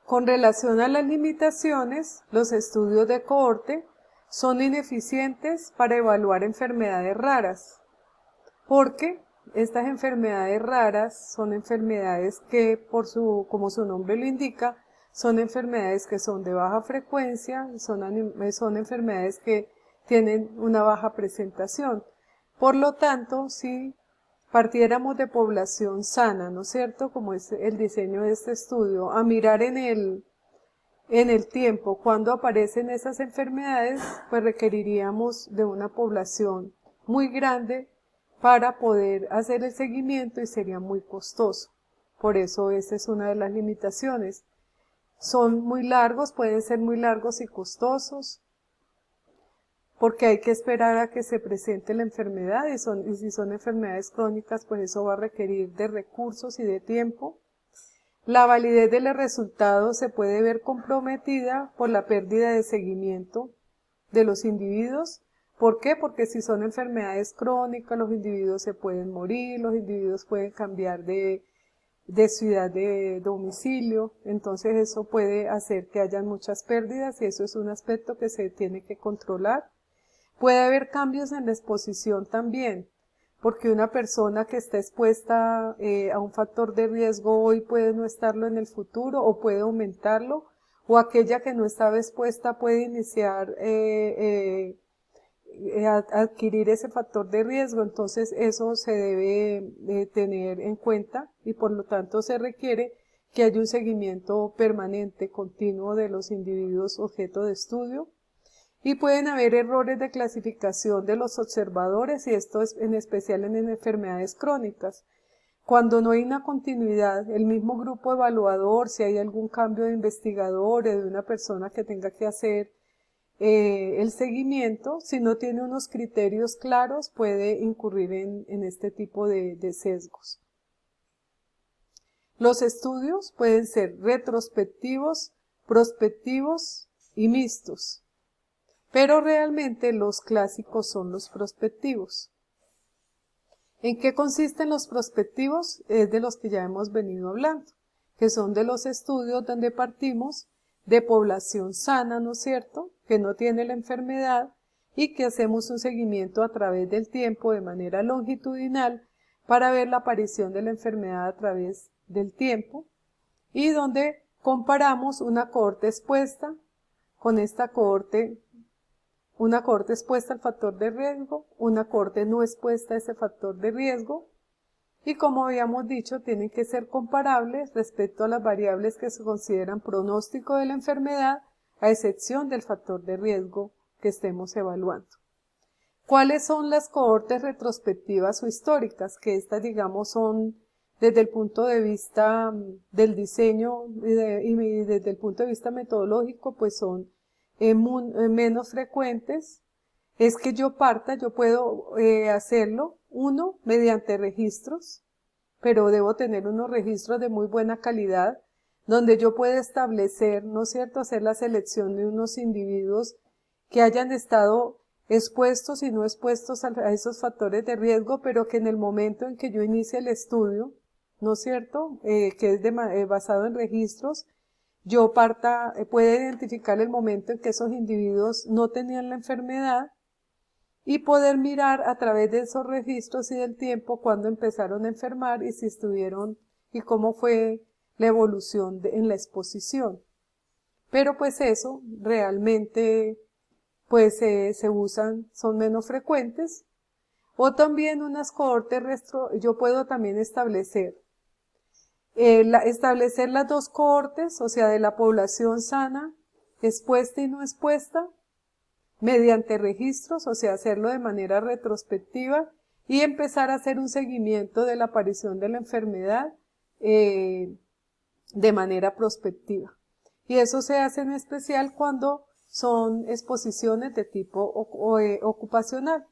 Con relación a las limitaciones, los estudios de cohorte son ineficientes para evaluar enfermedades raras, porque estas enfermedades raras son enfermedades que, como su nombre lo indica, son enfermedades que son de baja frecuencia, son enfermedades que tienen una baja presentación. Por lo tanto, si partiéramos de población sana, ¿no es cierto?, como es el diseño de este estudio, a mirar en el tiempo cuando aparecen esas enfermedades, pues requeriríamos de una población muy grande para poder hacer el seguimiento y sería muy costoso. Por eso esa es una de las limitaciones. Son muy largos, pueden ser muy largos y costosos, porque hay que esperar a que se presente la enfermedad y si son enfermedades crónicas, pues eso va a requerir de recursos y de tiempo. La validez de los resultados se puede ver comprometida por la pérdida de seguimiento de los individuos. ¿Por qué? Porque si son enfermedades crónicas, los individuos se pueden morir, los individuos pueden cambiar de ciudad de domicilio, entonces eso puede hacer que hayan muchas pérdidas y eso es un aspecto que se tiene que controlar. Puede haber cambios en la exposición también, porque una persona que está expuesta a un factor de riesgo hoy puede no estarlo en el futuro o puede aumentarlo, o aquella que no estaba expuesta puede iniciar adquirir ese factor de riesgo. Entonces eso se debe tener en cuenta y por lo tanto se requiere que haya un seguimiento permanente, continuo de los individuos objeto de estudio. Y pueden haber errores de clasificación de los observadores y esto es en especial en enfermedades crónicas. Cuando no hay una continuidad, el mismo grupo evaluador, si hay algún cambio de investigador o de una persona que tenga que hacer el seguimiento, si no tiene unos criterios claros, puede incurrir en este tipo de sesgos. Los estudios pueden ser retrospectivos, prospectivos y mixtos. Pero realmente los clásicos son los prospectivos. ¿En qué consisten los prospectivos? Es de los que ya hemos venido hablando, que son de los estudios donde partimos de población sana, ¿no es cierto?, que no tiene la enfermedad y que hacemos un seguimiento a través del tiempo de manera longitudinal para ver la aparición de la enfermedad a través del tiempo y donde comparamos una cohorte expuesta con una cohorte expuesta al factor de riesgo, una cohorte no expuesta a ese factor de riesgo, y como habíamos dicho, tienen que ser comparables respecto a las variables que se consideran pronóstico de la enfermedad, a excepción del factor de riesgo que estemos evaluando. ¿Cuáles son las cohortes retrospectivas o históricas? Que estas, digamos, son desde el punto de vista del diseño y desde el punto de vista metodológico, pues son menos frecuentes. Es que yo puedo hacerlo, uno, mediante registros, pero debo tener unos registros de muy buena calidad, donde yo pueda establecer, ¿no es cierto?, hacer la selección de unos individuos que hayan estado expuestos y no expuestos a esos factores de riesgo, pero que en el momento en que yo inicie el estudio, ¿no es cierto?, que es basado en registros, yo pueda identificar el momento en que esos individuos no tenían la enfermedad y poder mirar a través de esos registros y del tiempo cuándo empezaron a enfermar y si estuvieron y cómo fue la evolución en la exposición. Pero pues eso realmente pues se usan, son menos frecuentes. O también unas cohortes yo puedo también establecer las dos cohortes, o sea, de la población sana, expuesta y no expuesta, mediante registros, o sea, hacerlo de manera retrospectiva y empezar a hacer un seguimiento de la aparición de la enfermedad de manera prospectiva. Y eso se hace en especial cuando son exposiciones de tipo ocupacional,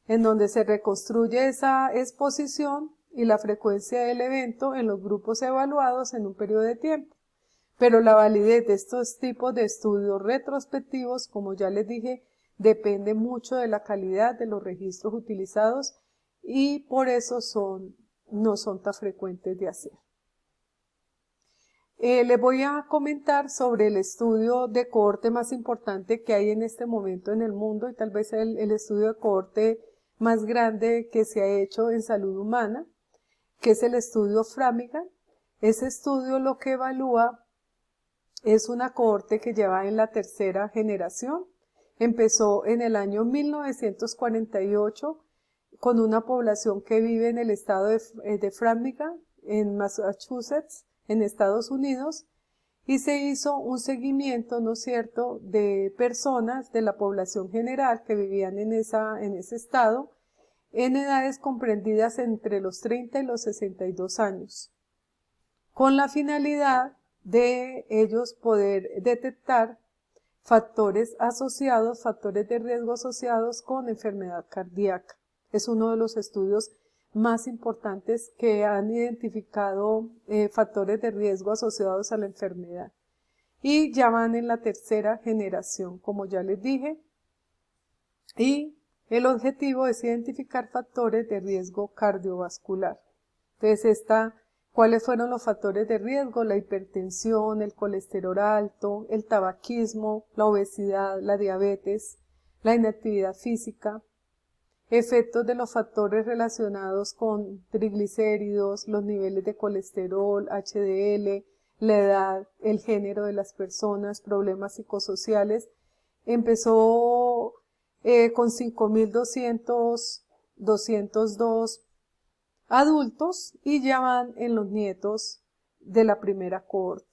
en donde se reconstruye esa exposición y la frecuencia del evento en los grupos evaluados en un periodo de tiempo. Pero la validez de estos tipos de estudios retrospectivos, como ya les dije, depende mucho de la calidad de los registros utilizados y por eso no son tan frecuentes de hacer. Les voy a comentar sobre el estudio de cohorte más importante que hay en este momento en el mundo y tal vez el estudio de cohorte más grande que se ha hecho en salud humana, que es el estudio Framingham. Ese estudio lo que evalúa es una cohorte que lleva en la tercera generación. Empezó en el año 1948 con una población que vive en el estado de Framingham, en Massachusetts, en Estados Unidos, y se hizo un seguimiento, ¿no es cierto?, de personas de la población general que vivían en ese estado, en edades comprendidas entre los 30 y los 62 años, con la finalidad de ellos poder detectar factores asociados, factores de riesgo asociados con enfermedad cardíaca. Es uno de los estudios más importantes que han identificado factores de riesgo asociados a la enfermedad. Y ya van en la tercera generación, como ya les dije. Y el objetivo es identificar factores de riesgo cardiovascular. Entonces, ¿cuáles fueron los factores de riesgo? La hipertensión, el colesterol alto, el tabaquismo, la obesidad, la diabetes, la inactividad física, efectos de los factores relacionados con triglicéridos, los niveles de colesterol, HDL, la edad, el género de las personas, problemas psicosociales. Empezó con 5.202 adultos y ya van en los nietos de la primera cohorte.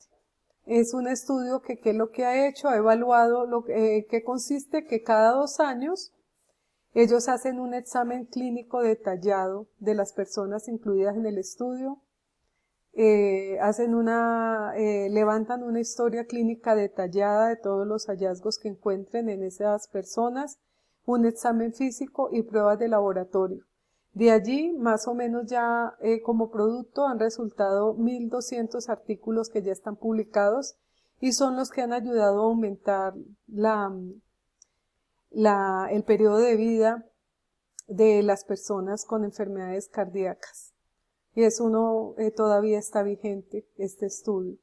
Es un estudio que ¿qué es lo que ha hecho? Ha evaluado que consiste que cada 2 años ellos hacen un examen clínico detallado de las personas incluidas en el estudio, levantan una historia clínica detallada de todos los hallazgos que encuentren en esas personas, un examen físico y pruebas de laboratorio. De allí, más o menos ya como producto han resultado 1.200 artículos que ya están publicados y son los que han ayudado a aumentar el periodo de vida de las personas con enfermedades cardíacas. Y todavía está vigente este estudio.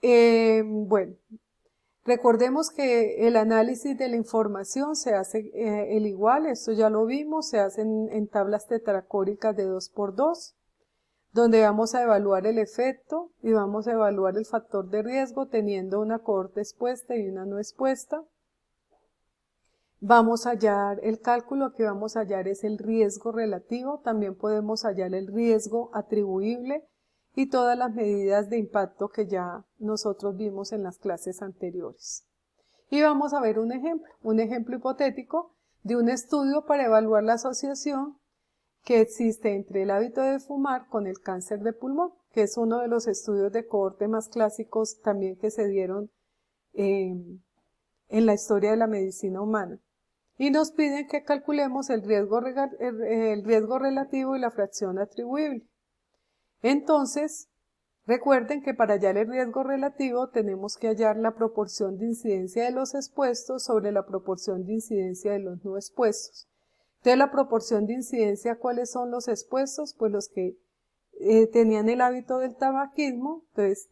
Bueno, recordemos que el análisis de la información se hace el igual, esto ya lo vimos, se hace en tablas tetracóricas de 2×2, donde vamos a evaluar el efecto y vamos a evaluar el factor de riesgo teniendo una cohorte expuesta y una no expuesta. Vamos a hallar el cálculo que vamos a hallar es el riesgo relativo, también podemos hallar el riesgo atribuible y todas las medidas de impacto que ya nosotros vimos en las clases anteriores. Y vamos a ver un ejemplo hipotético de un estudio para evaluar la asociación que existe entre el hábito de fumar con el cáncer de pulmón, que es uno de los estudios de cohorte más clásicos también que se dieron en la historia de la medicina humana. Y nos piden que calculemos el riesgo relativo y la fracción atribuible. Entonces, recuerden que para hallar el riesgo relativo tenemos que hallar la proporción de incidencia de los expuestos sobre la proporción de incidencia de los no expuestos. Entonces, la proporción de incidencia, ¿cuáles son los expuestos? Pues los que tenían el hábito del tabaquismo. Entonces,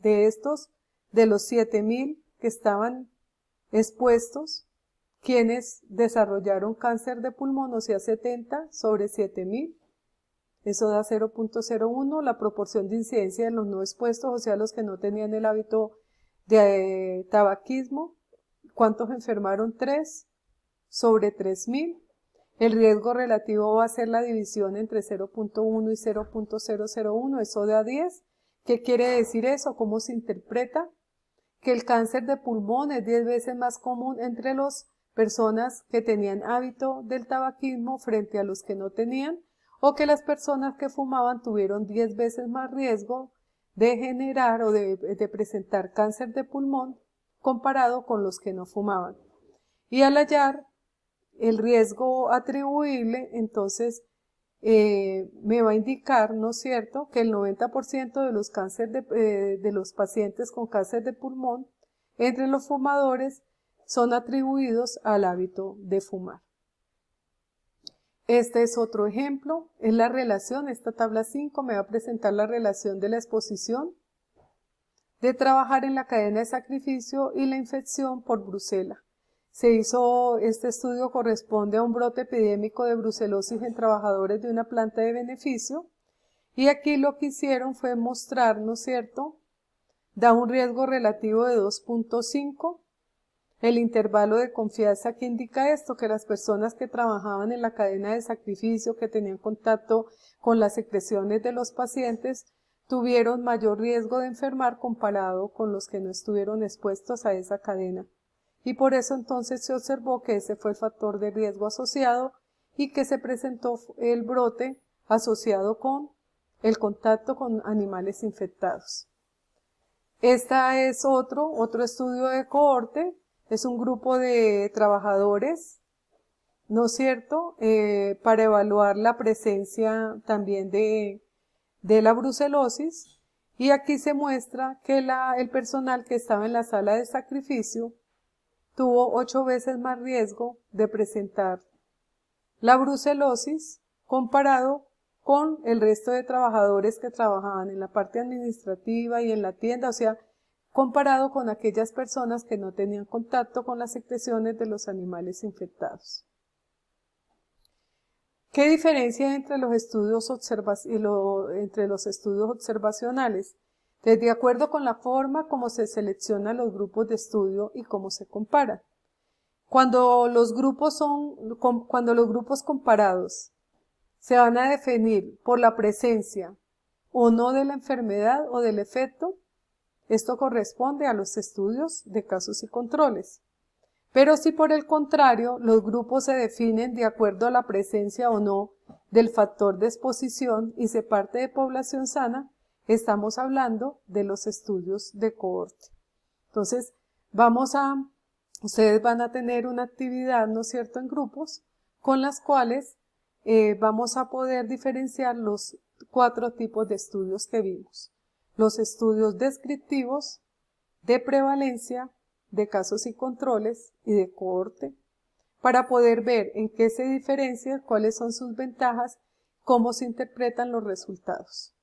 de los 7.000 que estaban expuestos, quienes desarrollaron cáncer de pulmón, o sea 70 sobre 7.000, eso da 0.01, la proporción de incidencia de los no expuestos, o sea los que no tenían el hábito de tabaquismo, ¿cuántos enfermaron? 3 sobre 3.000, el riesgo relativo va a ser la división entre 0.1 y 0.001, eso da 10, ¿qué quiere decir eso? ¿Cómo se interpreta? Que el cáncer de pulmón es 10 veces más común entre las personas que tenían hábito del tabaquismo frente a los que no tenían, o que las personas que fumaban tuvieron 10 veces más riesgo de generar o de presentar cáncer de pulmón comparado con los que no fumaban. Y al hallar el riesgo atribuible, entonces me va a indicar, ¿no es cierto?, que el 90% de los de los pacientes con cáncer de pulmón entre los fumadores son atribuidos al hábito de fumar. Este es otro ejemplo, es la relación, esta tabla 5 me va a presentar la relación de la exposición de trabajar en la cadena de sacrificio y la infección por brucela. Este estudio corresponde a un brote epidémico de brucelosis en trabajadores de una planta de beneficio, y aquí lo que hicieron fue mostrar, ¿no es cierto?, da un riesgo relativo de 2.5. El intervalo de confianza que indica esto, que las personas que trabajaban en la cadena de sacrificio, que tenían contacto con las secreciones de los pacientes, tuvieron mayor riesgo de enfermar comparado con los que no estuvieron expuestos a esa cadena. Y por eso entonces se observó que ese fue el factor de riesgo asociado y que se presentó el brote asociado con el contacto con animales infectados. Esta es otro estudio de cohorte. Es un grupo de trabajadores, ¿no es cierto?, para evaluar la presencia también de la brucelosis, y aquí se muestra que el personal que estaba en la sala de sacrificio tuvo 8 veces más riesgo de presentar la brucelosis comparado con el resto de trabajadores que trabajaban en la parte administrativa y en la tienda, o sea, comparado con aquellas personas que no tenían contacto con las secreciones de los animales infectados. ¿Qué diferencia hay entre los estudios observacionales? De acuerdo con la forma como se seleccionan los grupos de estudio y cómo se comparan. Cuando los grupos comparados se van a definir por la presencia o no de la enfermedad o del efecto, esto corresponde a los estudios de casos y controles. Pero si por el contrario los grupos se definen de acuerdo a la presencia o no del factor de exposición y se parte de población sana, estamos hablando de los estudios de cohorte. Entonces, ustedes van a tener una actividad, ¿no es cierto?, en grupos con las cuales vamos a poder diferenciar los 4 tipos de estudios que vimos. Los estudios descriptivos, de prevalencia, de casos y controles y de cohorte, para poder ver en qué se diferencia, cuáles son sus ventajas, cómo se interpretan los resultados.